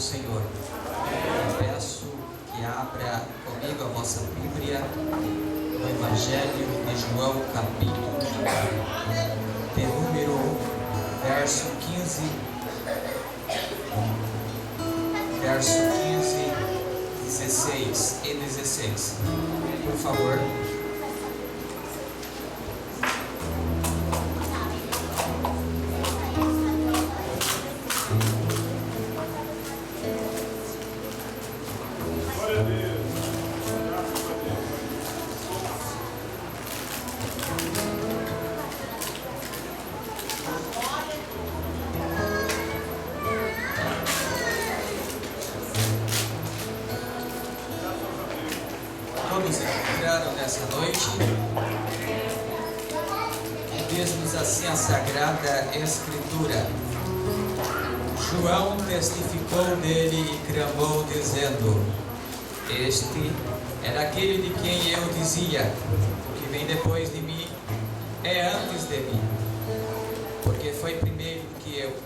Senhor. Eu peço que abra comigo a vossa Bíblia no Evangelho de João, capítulo de número 1, verso 15, verso 15, 16 e 16. Por favor. Todos entraram nessa noite e diz-nos assim a Sagrada Escritura: João testificou dele e clamou dizendo: Este era aquele de quem eu dizia: o que vem depois de mim é antes de mim, porque foi primeiro que eu.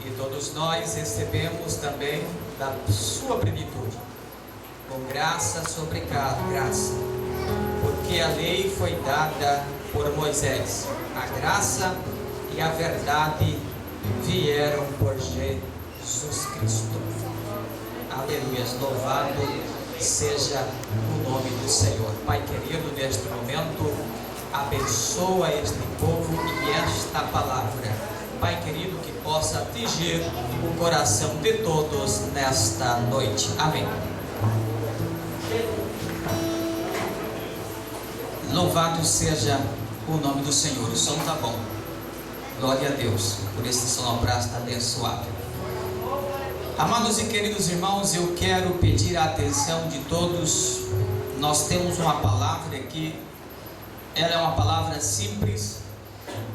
E todos nós recebemos também da sua plenitude, com graça sobre graça, porque a lei foi dada por Moisés, a graça e a verdade vieram por Jesus Cristo. Aleluia, louvado seja o nome do Senhor. Pai querido, neste momento, abençoa este povo e esta palavra, Pai querido, que possa atingir o coração de todos nesta noite. Amém. Louvado seja o nome do Senhor. O som está bom. Glória a Deus por esse sonoplasta abençoado. Amados e queridos irmãos, eu quero pedir a atenção de todos. Nós temos uma palavra aqui. Ela é uma palavra simples,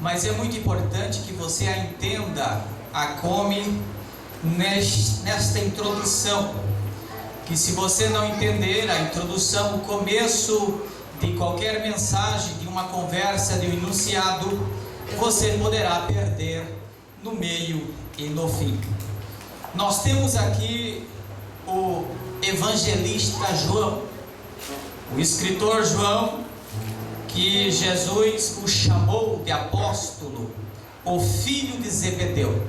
mas é muito importante que você a entenda, a come nesta introdução. Que se você não entender a introdução, o começo de qualquer mensagem, de uma conversa, de um enunciado, você poderá perder no meio e no fim. Nós temos aqui o evangelista João, o escritor João, que Jesus o chamou de apóstolo, o filho de Zebedeu.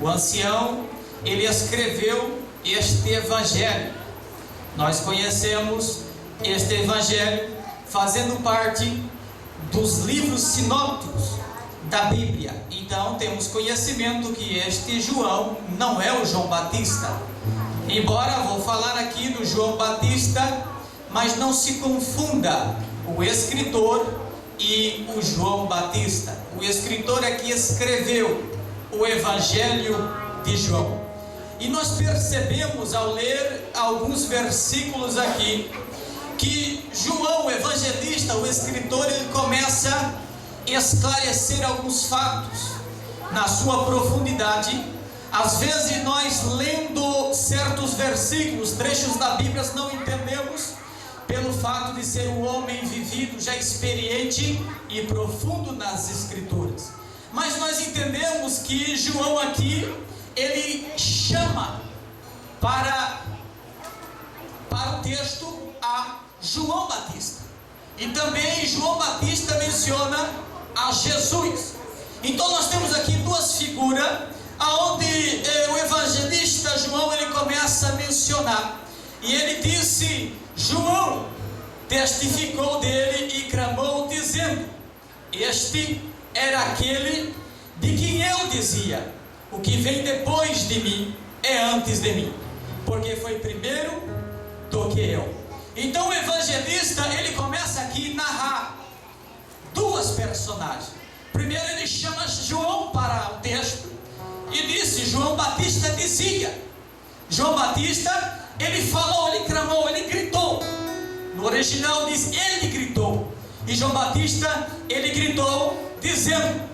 O ancião, ele escreveu este evangelho. Nós conhecemos este evangelho fazendo parte dos livros sinópticos da Bíblia. Então temos conhecimento que este João não é o João Batista. Embora vou falar aqui do João Batista, mas não se confunda o escritor e o João Batista. O escritor é que escreveu o Evangelho de João. E nós percebemos ao ler alguns versículos aqui que João, o evangelista, o escritor, ele começa a esclarecer alguns fatos na sua profundidade. Às vezes nós, lendo certos versículos, trechos da Bíblia, não entendemos pelo fato de ser um homem vivido, já experiente e profundo nas Escrituras. Mas nós entendemos que João aqui, ele chama para o texto a João Batista. E também João Batista menciona a Jesus. Então nós temos aqui duas figuras, aonde o evangelista João, ele começa a mencionar. E ele disse: João testificou dele e clamou dizendo: Este era aquele de quem eu dizia: o que vem depois de mim é antes de mim, porque foi primeiro do que eu. Então o evangelista, ele começa aqui a narrar duas personagens. Primeiro ele chama João para o texto e disse: João Batista dizia. João Batista, ele falou, ele clamou, ele gritou. No original diz: ele gritou. E João Batista, ele gritou dizendo: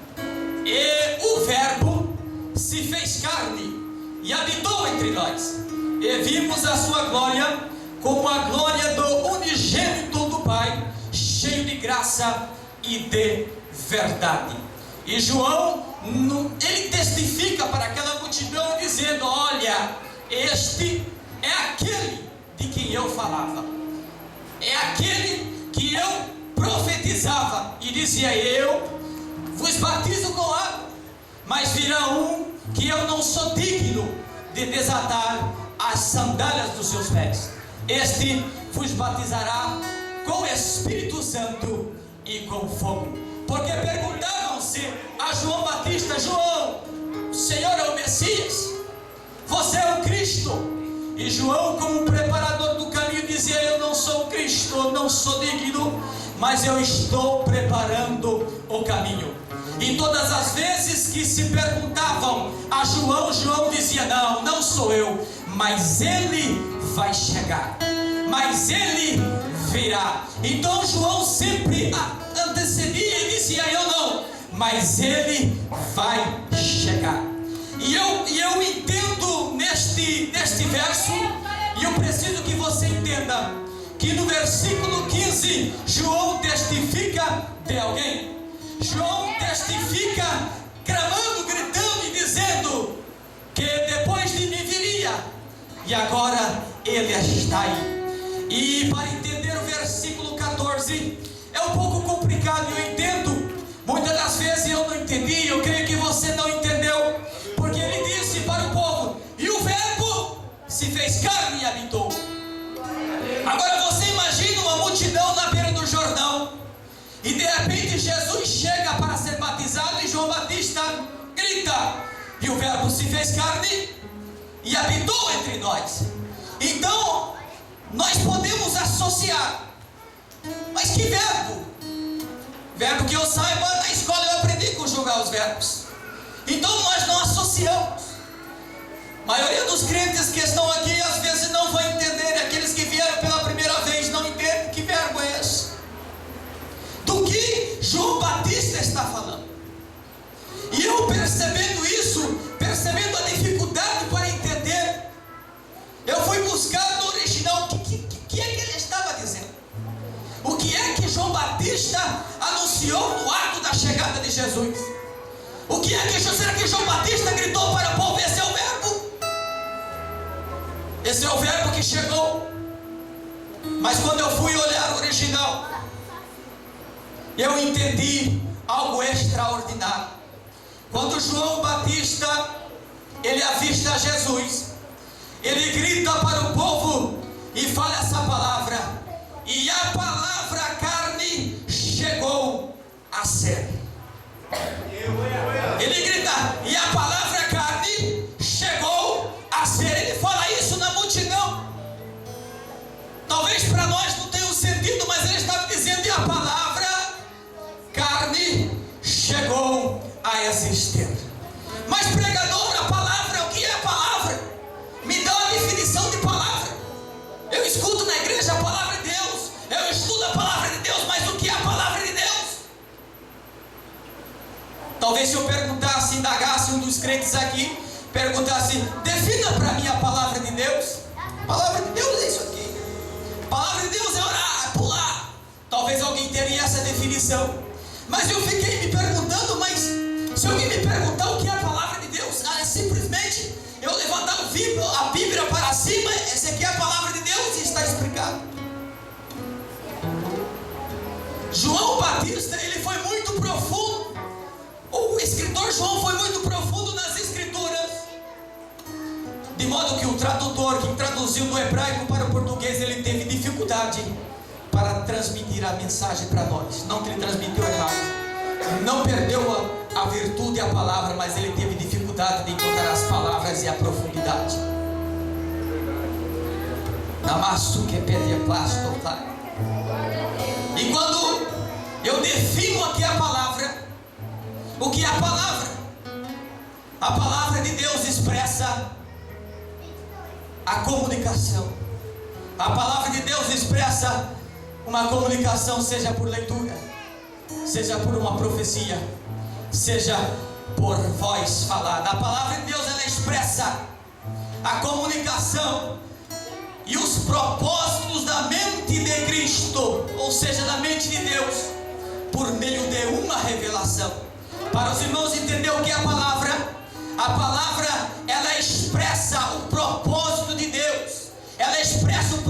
e o verbo se fez carne e habitou entre nós, e vimos a sua glória como a glória do unigênito do Pai, cheio de graça e de verdade. E João, ele testifica para aquela multidão dizendo: olha, este é aquele de quem eu falava, é aquele que eu profetizava e dizia: eu vos batizo com água, mas virá um que eu não sou digno de desatar as sandálias dos seus pés. Este vos batizará com o Espírito Santo e com fogo. Porque perguntavam-se a João Batista: João, o Senhor é o Messias? Você é o Cristo? E João, como preparador do caminho, dizia: eu não sou o Cristo, eu não sou digno, mas eu estou preparando o caminho. E todas as vezes que se perguntavam a João, João dizia: não, não sou eu, mas ele vai chegar, mas ele virá. Então João sempre antecedia e dizia: eu não, mas ele vai chegar. E eu entendo neste verso, e eu preciso que você entenda, que no versículo 15, João testifica de alguém. João testifica clamando, gritando e dizendo que depois de mim viria, e agora ele está aí. E para entender o versículo 14 é um pouco complicado, eu entendo. Muitas das vezes eu não entendi, eu creio que você não entendeu, porque ele disse para o povo: e o verbo se fez carne e habitou. Agora você imagina uma multidão na beira do Jordão, e de repente Jesus chega para ser batizado, e João Batista grita: e o verbo se fez carne e habitou entre nós. Então nós podemos associar, mas que verbo? Verbo que eu saiba, na escola eu aprendi a conjugar os verbos. Então nós não associamos. A maioria dos crentes que estão aqui às vezes não vão entender, e aqueles que vieram pela primeira vez não entendem que verbo é esse, do que João Batista está falando. E eu percebendo isso, percebendo a dificuldade para entender, eu fui buscar no original o que é que ele estava dizendo. O que é que João Batista anunciou no ato da chegada de Jesus? O que é que, será que João Batista gritou para o povo: esse é o verbo? Esse é o verbo que chegou? Mas quando eu fui olhar o original, eu entendi algo extraordinário. Quando João Batista ele avista Jesus, ele grita para o povo e fala essa palavra: e a palavra carne chegou a ser. Ele grita: e a palavra carne chegou a ser. Ele fala isso na multidão. Talvez para nós não tenha um sentido, mas ele estava dizendo: e a palavra carne chegou a existir. Mas pregador, a palavra, o que é a palavra? Me dá uma definição de palavra. Eu escuto na igreja a palavra de Deus, eu estudo a palavra de Deus, mas o que é a palavra de Deus? Talvez se eu perguntasse, indagasse um dos crentes aqui, perguntasse: defina para mim a palavra de Deus. A palavra de Deus é isso aqui. A palavra de Deus é orar, é pular. Talvez alguém teria essa definição. Mas eu fiquei me perguntando: mas se alguém me perguntar o que é a palavra de Deus, é simplesmente eu levantar a Bíblia para cima, essa aqui é a palavra de Deus e está explicado. João Batista, ele foi muito profundo. O escritor João foi muito profundo nas escrituras, de modo que o tradutor que traduziu do hebraico para o português, ele teve dificuldade para transmitir a mensagem para nós. Não que ele transmitiu errado, não perdeu a virtude e a palavra, mas ele teve dificuldade de encontrar as palavras e a profundidade. E quando eu defino aqui a palavra, o que é a palavra? A palavra de Deus expressa a comunicação. A palavra de Deus expressa uma comunicação, seja por leitura, seja por uma profecia, seja por voz falada. A palavra de Deus, ela expressa a comunicação e os propósitos da mente de Cristo, ou seja, da mente de Deus, por meio de uma revelação. Para os irmãos entender o que é a palavra, ela expressa o propósito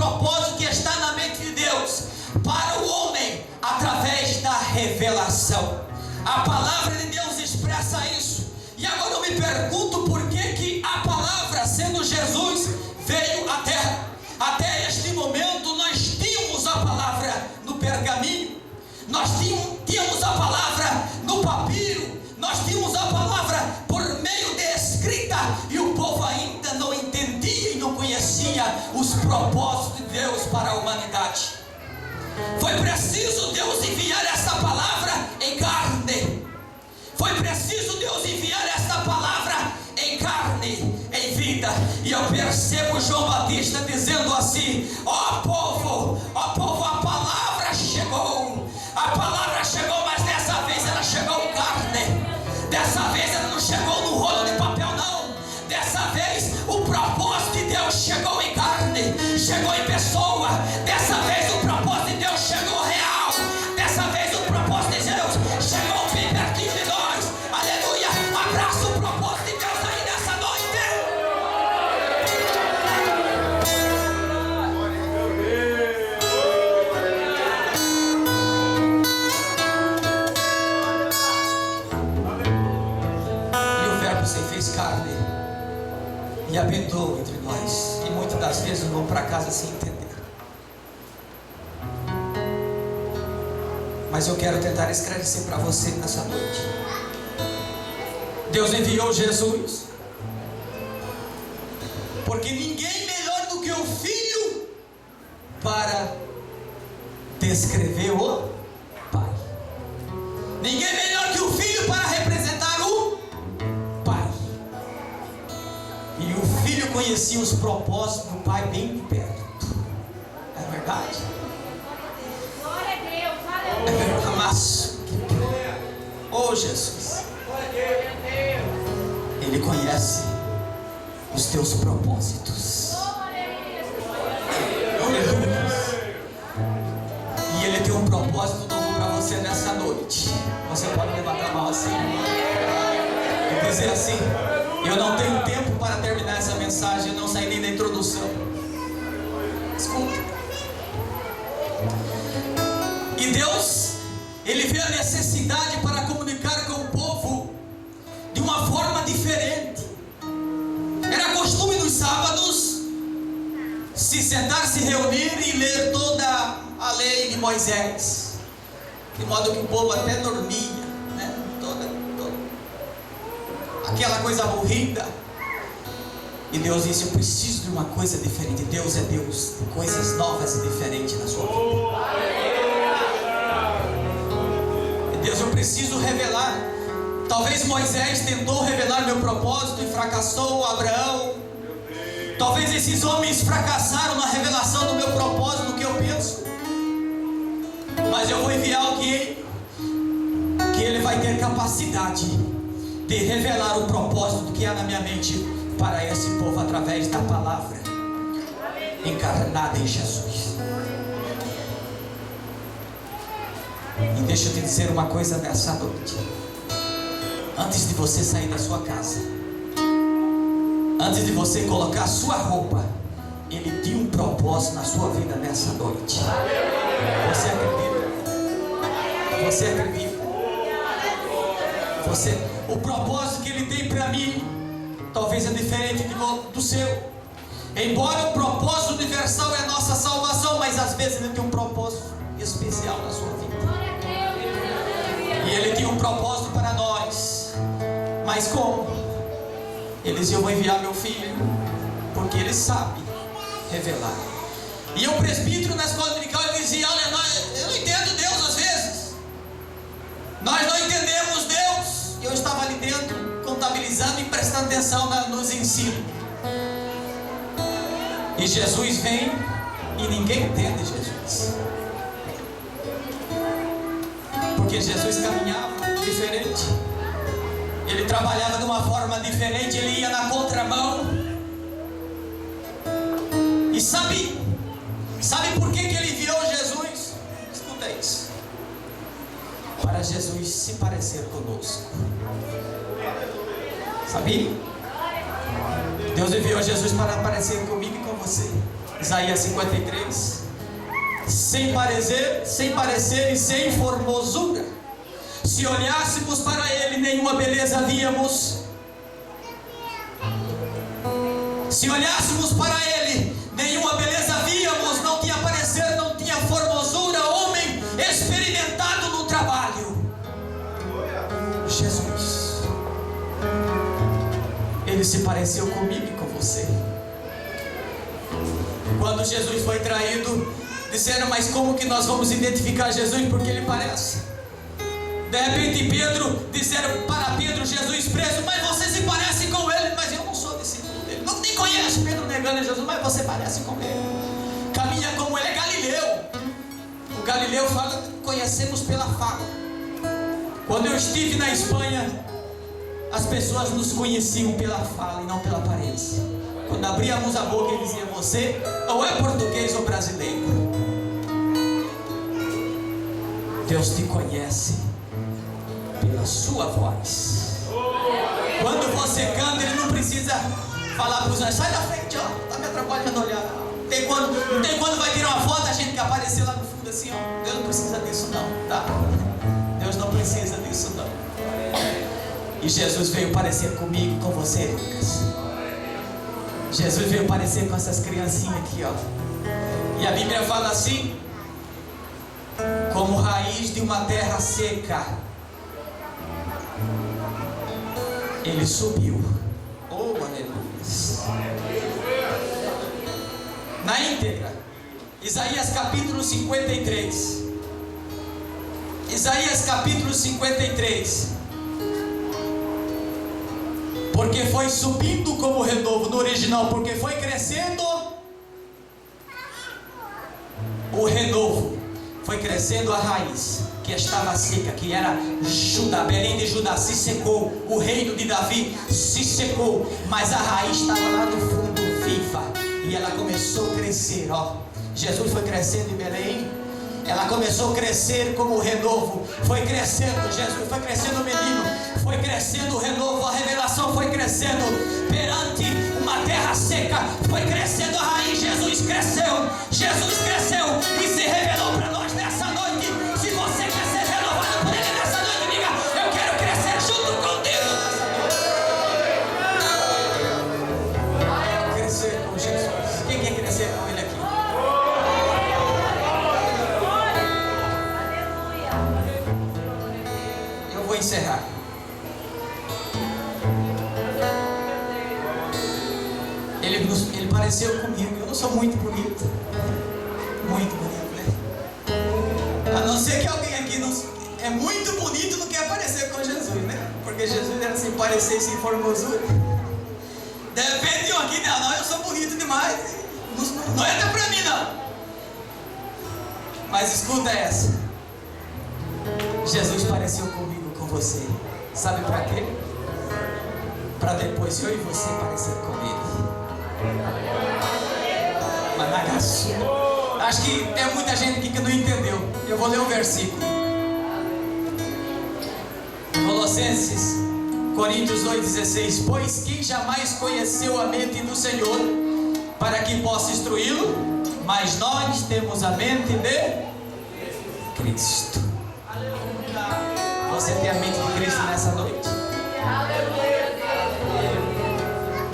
propósito que está na mente de Deus para o homem através da revelação. A palavra de Deus expressa isso. E agora eu me pergunto por que a palavra, sendo Jesus, veio à terra. Até este momento nós tínhamos a palavra no pergaminho, nós tínhamos a palavra no papiro, nós tínhamos a palavra por meio de escrita, e o povo ainda não entendia e não conhecia os propósitos de Deus para a humanidade. Foi preciso Deus enviar essa palavra em carne. Foi preciso Deus enviar esta palavra em carne, em vida. E eu percebo João Batista dizendo assim: ó povo, a palavra chegou. A palavra chegou, mas dessa vez ela chegou em carne. Dessa vez ela não chegou no rolo de papel, não. Dessa vez o propósito de Deus chegou em carne, chegou em pessoa. Dessa vez o propósito de Deus chegou real. Dessa vez o propósito de Deus chegou bem pertinho de nós. Aleluia! Abraça o propósito de Deus aí nessa noite. E o verbo se fez carne e habitou entre nós. E muitas das vezes vamos para casa sem entender. Mas eu quero tentar esclarecer para você nessa noite. Deus enviou Jesus, porque ninguém melhor do que o Filho para descrever o Pai. Ninguém melhor que o Filho para representar o Pai. E o Filho conhecia os propósitos do Pai bem de perto. É verdade? É verdade, mas oh Jesus, Ele conhece os teus propósitos. Aleluia. E Ele tem um propósito novo para você nessa noite. Você pode levantar a mão assim e dizer assim: eu não tenho tempo para terminar essa mensagem, eu não saí nem da introdução. Escuta. E Deus, Ele vê a necessidade para comunicar com o povo de uma forma diferente. Era costume nos sábados se sentar, se reunir e ler toda a lei de Moisés, de modo que o povo até dormia, né? toda aquela coisa aburrida. E Deus disse: eu preciso de uma coisa diferente. Deus é Deus de coisas novas e diferentes na sua vida. Deus, eu preciso revelar. Talvez Moisés tentou revelar meu propósito e fracassou. Abraão, talvez esses homens fracassaram na revelação do meu propósito, do que eu penso. Mas eu vou enviar alguém que ele vai ter capacidade de revelar o propósito que há na minha mente para esse povo através da palavra encarnada em Jesus. E deixa eu te dizer uma coisa nessa noite. Antes de você sair da sua casa, antes de você colocar a sua roupa, Ele tinha um propósito na sua vida nessa noite. Você acredita? Você acredita? O propósito que Ele tem para mim talvez é diferente do seu. Embora o propósito universal é a nossa salvação, mas às vezes Ele tem um propósito especial na sua vida. E Ele tinha um propósito para nós. Mas como? Ele disse: eu vou enviar meu filho, porque ele sabe revelar. E o presbítero na escola dominical, ele dizia: olha, eu não entendo Deus às vezes. Nós não entendemos Deus. Eu estava ali dentro, contabilizando e prestando atenção nos ensinos. E Jesus vem e ninguém entende Jesus. Porque Jesus caminhava diferente. Ele trabalhava de uma forma diferente. Ele ia na contramão. E sabe por que Ele enviou Jesus? Escuta isso. Para Jesus se parecer conosco. Sabia? Deus enviou Jesus para aparecer comigo e com você. Isaías 53. Sem parecer e sem formosura. Se olhássemos para ele, nenhuma beleza víamos. Se olhássemos para ele, nenhuma beleza víamos. Não tinha parecer, não tinha formosura. Homem experimentado no trabalho. Jesus, ele se pareceu comigo e com você. Quando Jesus foi traído, disseram: mas como que nós vamos identificar Jesus? Porque ele parece. De repente disseram para Pedro, Jesus preso: mas você se parece com ele. Mas eu não sou discípulo dele. Não nem conhece. Pedro negando Jesus: mas você parece com ele. Caminha como ele. É Galileu. O Galileu fala: conhecemos pela fala. Quando eu estive na Espanha, as pessoas nos conheciam pela fala e não pela aparência. Quando abríamos a boca, ele dizia: você ou é português ou brasileiro. Deus te conhece pela sua voz. Quando você canta, ele não precisa falar para os anjos: sai da frente, ó, está me atrapalhando olhar. Tem quando vai tirar uma foto, a gente que apareceu lá no fundo assim, ó. Deus não precisa disso não, tá? Deus não precisa disso não. E Jesus veio parecer comigo, com você, Lucas. Jesus veio parecer com essas criancinhas aqui, ó. E a Bíblia fala assim: como raiz de uma terra seca, ele subiu. Oh, aleluia. Na íntegra, Isaías capítulo 53. Isaías capítulo 53. Porque foi subindo como renovo, no original, porque foi crescendo o renovo, foi crescendo a raiz que estava seca, que era Judá. Belém de Judá se secou, o reino de Davi se secou, mas a raiz estava lá no fundo, viva, e ela começou a crescer, ó. Jesus foi crescendo em Belém. Ela começou a crescer como o renovo. Foi crescendo, Jesus foi crescendo o menino. Foi crescendo o renovo, a revelação foi crescendo perante uma terra seca. Foi crescendo a raiz, Jesus cresceu e se revelou para nós nessa noite. Se você quer ser renovado por ele nessa noite, diga: eu quero crescer junto contigo nessa noite. Crescer com Jesus. Quem quer crescer com ele aqui? Eu vou encerrar. Ele pareceu comigo. Eu não sou muito bonito. Muito bonito, né? A não ser que alguém aqui não é muito bonito, não quer parecer com Jesus, né? Porque Jesus era assim, parecer sem formosura. De repente um aqui, não, eu sou bonito demais. Não entra pra mim, não. Mas escuta essa. Jesus pareceu comigo, com você. Sabe para quê? Para depois eu e você parecer com ele. Managaçu. Acho que tem muita gente aqui que não entendeu. Eu vou ler um versículo. Colossenses, Coríntios 2,16. Pois quem jamais conheceu a mente do Senhor, para que possa instruí-lo, mas nós temos a mente de Cristo. Você tem a mente de Cristo nessa noite?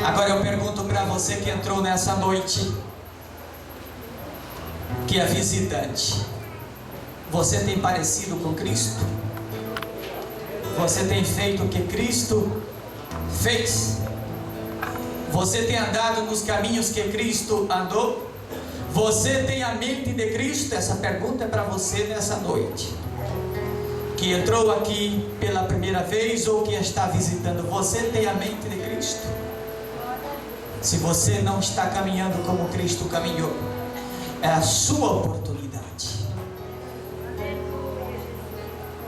Agora eu pergunto para você que entrou nessa noite, que é visitante: você tem parecido com Cristo? Você tem feito o que Cristo fez? Você tem andado nos caminhos que Cristo andou? Você tem a mente de Cristo? Essa pergunta é para você nessa noite, que entrou aqui pela primeira vez ou que está visitando. Você tem a mente de Cristo? Se você não está caminhando como Cristo caminhou, é a sua oportunidade.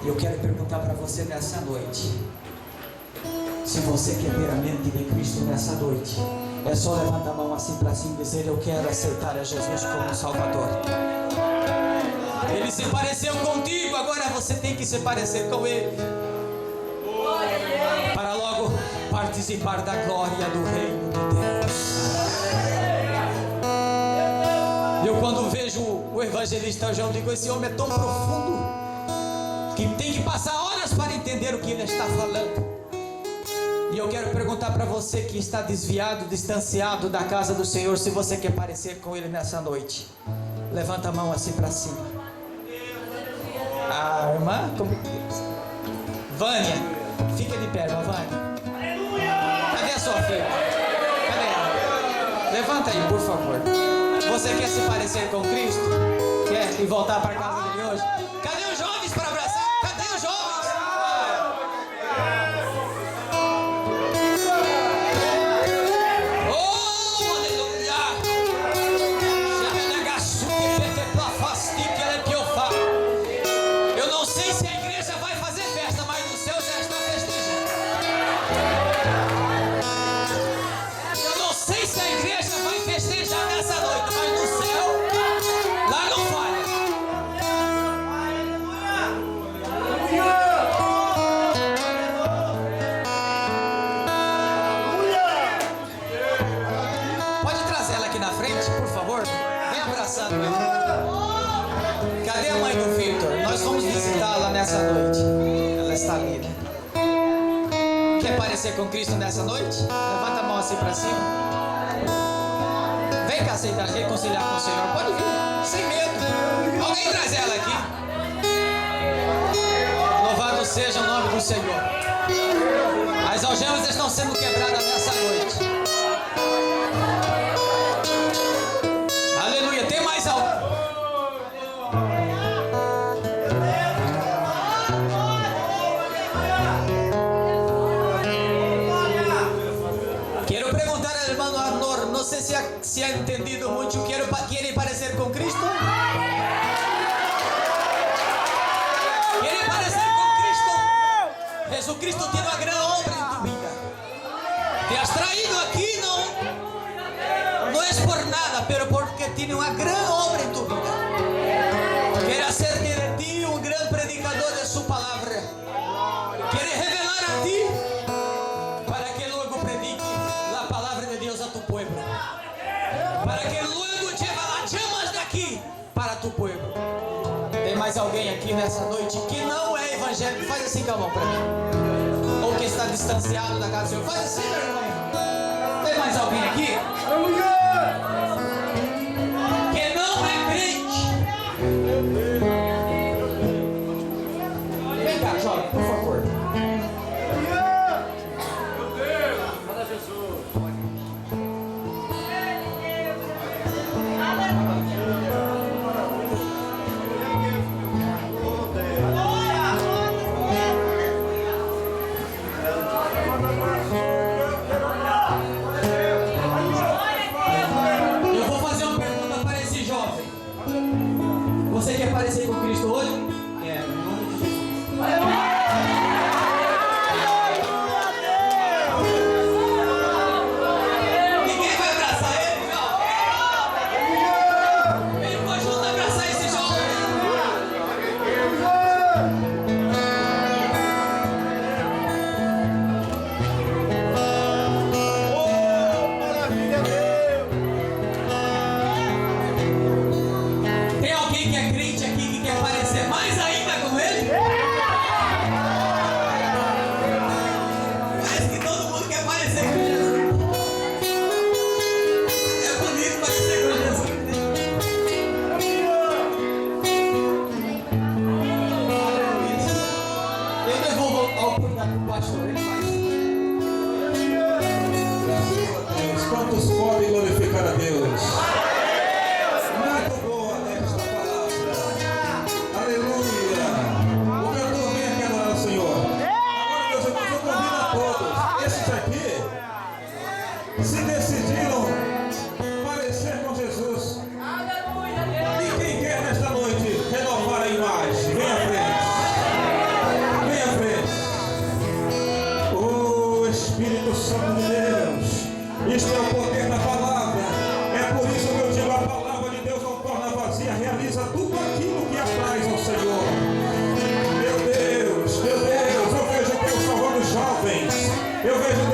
E eu quero perguntar para você nessa noite: se você quer ter a mente de Cristo nessa noite, é só levantar a mão assim para cima e dizer: eu quero aceitar a Jesus como Salvador. Ele se pareceu contigo, agora você tem que se parecer com ele, para logo participar da glória do reino de Deus. quando vejo o evangelista João, digo: esse homem é tão profundo que tem que passar horas para entender o que ele está falando. E eu quero perguntar para você que está desviado, distanciado da casa do Senhor, se você quer parecer com Ele nessa noite. Levanta a mão assim para cima. A irmã? Vânia, fica de pé, irmã Vânia. Cadê a sua filha? Cadê ela? Levanta aí, por favor. Você quer se parecer com Cristo? Quer ir voltar para a casa dele hoje? Cadê os jovens para abraçar? Cadê os jovens? Cadê a mãe do Victor? Nós vamos visitá-la nessa noite. Ela está ali, né? Quer parecer com Cristo nessa noite? Levanta a mão assim para cima. Vem cá aceitar, reconciliar com o Senhor. Pode vir, sem medo. Alguém traz ela aqui. Louvado seja o nome do Senhor. As algemas estão sendo quebradas nessa noite. Aleluia. Tem mais algo? Quero perguntar ao irmão Arnor, não sei se ha entendido muito. Querem parecer com Cristo? Querem parecer com Cristo? Jesucristo tiene una gran obra en tu vida. Te has traído aquí no es por nada, pero porque tiene una gran obra en tu vida. Quiere hacer de ti un gran predicador de su palabra. Quiere revelar a ti para que luego predique la palabra de Dios a tu pueblo. Para que luego lleve las llamas de aquí para tu pueblo. Tem mais alguém aqui nessa noite que não é evangélico? Faz assim com a mão para mim. Ou que está distanciado da casa do Senhor. Faz assim, meu irmão. Tem mais alguém aqui? Que não é crente. Vem cá, jovem, por favor. Você quer parecer com Cristo hoje? É, em nome de Jesus. Ninguém vai abraçar ele, não? Ele pode ajudar a abraçar esse jovem. Maravilha, Deus! Tem alguém que é crente aqui que quer parecer mais ainda com ele? Parece que todo mundo quer parecer com Jesus. É bonito parecer com Jesus. Eu devolvo a oportunidade para o pastor. Ele faz. Quantos podem glorificar a Deus? Muito boa esta palavra. Aleluia. O cantor vem aqui adorar o Senhor. Agora, meus irmãos, eu convido a todos. Esses aqui se decidiram parecer com Jesus. E quem quer nesta noite renovar a imagem? Vem à frente. Vem à frente. O Espírito Santo de Deus. Isto é o poder da palavra. É por isso que eu digo: a palavra de Deus não torna vazia, realiza tudo aquilo que apraz ao Senhor. Meu Deus, eu vejo Deus salvando jovens. Eu vejo